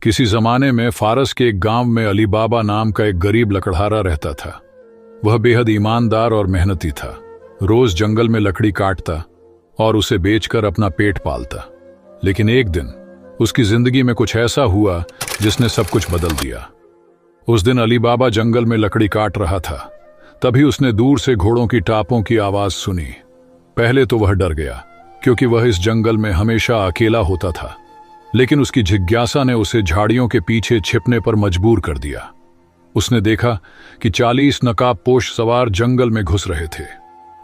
किसी जमाने में फारस के एक गांव में अली बाबा नाम का एक गरीब लकड़हारा रहता था। वह बेहद ईमानदार और मेहनती था। रोज जंगल में लकड़ी काटता और उसे बेचकर अपना पेट पालता। लेकिन एक दिन उसकी जिंदगी में कुछ ऐसा हुआ जिसने सब कुछ बदल दिया। उस दिन अली बाबा जंगल में लकड़ी काट रहा था। तभी उसने दूर से घोड़ों की टापों की आवाज सुनी। पहले तो वह डर गया, क्योंकि वह इस जंगल में हमेशा अकेला होता था। लेकिन उसकी जिज्ञासा ने उसे झाड़ियों के पीछे छिपने पर मजबूर कर दिया। उसने देखा कि 40 नकाबपोश सवार जंगल में घुस रहे थे।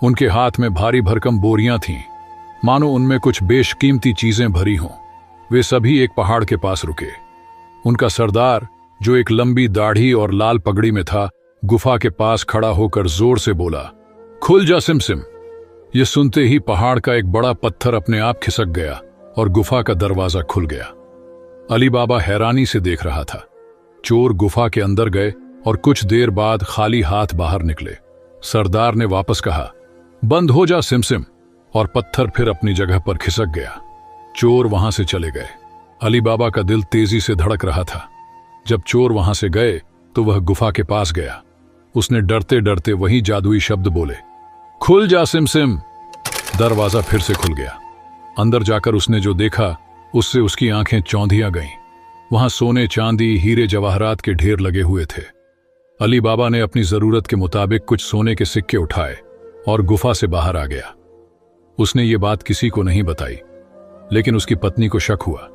उनके हाथ में भारी भरकम बोरियां थीं, मानो उनमें कुछ बेशकीमती चीजें भरी हों। वे सभी एक पहाड़ के पास रुके। उनका सरदार, जो एक लंबी दाढ़ी और लाल पगड़ी में था, गुफा के पास खड़ा होकर जोर से बोला, खुल जा सिमसिम। यह सुनते ही पहाड़ का एक बड़ा पत्थर अपने आप खिसक गया और गुफा का दरवाजा खुल गया। अली बाबा हैरानी से देख रहा था। चोर गुफा के अंदर गए और कुछ देर बाद खाली हाथ बाहर निकले। सरदार ने वापस कहा, बंद हो जा सिमसिम, और पत्थर फिर अपनी जगह पर खिसक गया। चोर वहां से चले गए। अली बाबा का दिल तेजी से धड़क रहा था। जब चोर वहां से गए तो वह गुफा के पास गया। उसने डरते डरते वही जादुई शब्द बोले, खुल जा सिमसिम। दरवाजा फिर से खुल गया। अंदर जाकर उसने जो देखा उससे उसकी आंखें चौंधिया गईं। वहां सोने, चांदी, हीरे जवाहरात के ढेर लगे हुए थे। अली बाबा ने अपनी जरूरत के मुताबिक कुछ सोने के सिक्के उठाए और गुफा से बाहर आ गया। उसने ये बात किसी को नहीं बताई, लेकिन उसकी पत्नी को शक हुआ।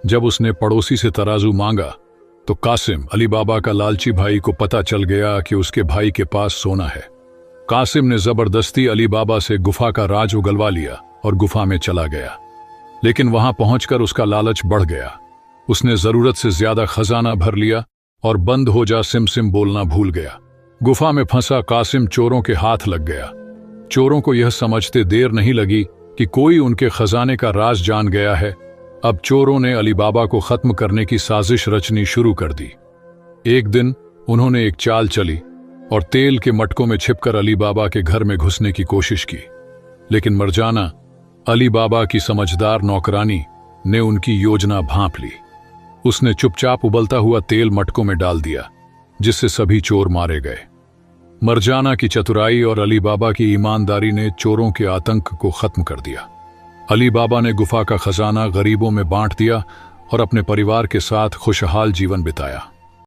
जब उसने पड़ोसी से तराजू मांगा तो कासिम, अली बाबा का लालची भाई, को पता चल गया कि उसके भाई के पास सोना है। कासिम ने जबरदस्ती अली बाबा से गुफा का राज उगलवा लिया और गुफा में चला गया। लेकिन वहां पहुंचकर उसका लालच बढ़ गया। उसने जरूरत से ज्यादा खजाना भर लिया और बंद हो जा सिमसिम बोलना भूल गया। गुफा में फंसा कासिम चोरों के हाथ लग गया। चोरों को यह समझते देर नहीं लगी कि कोई उनके खजाने का राज जान गया है। अब चोरों ने अली बाबा को खत्म करने की साजिश रचनी शुरू कर दी। एक दिन उन्होंने एक चाल चली और तेल के मटकों में छिपकर अली बाबा के घर में घुसने की कोशिश की। लेकिन मरजाना, अली बाबा की समझदार नौकरानी, ने उनकी योजना भांप ली। उसने चुपचाप उबलता हुआ तेल मटकों में डाल दिया, जिससे सभी चोर मारे गए। मरजाना की चतुराई और अली बाबा की ईमानदारी ने चोरों के आतंक को खत्म कर दिया। अली बाबा ने गुफा का खजाना गरीबों में बांट दिया और अपने परिवार के साथ खुशहाल जीवन बिताया।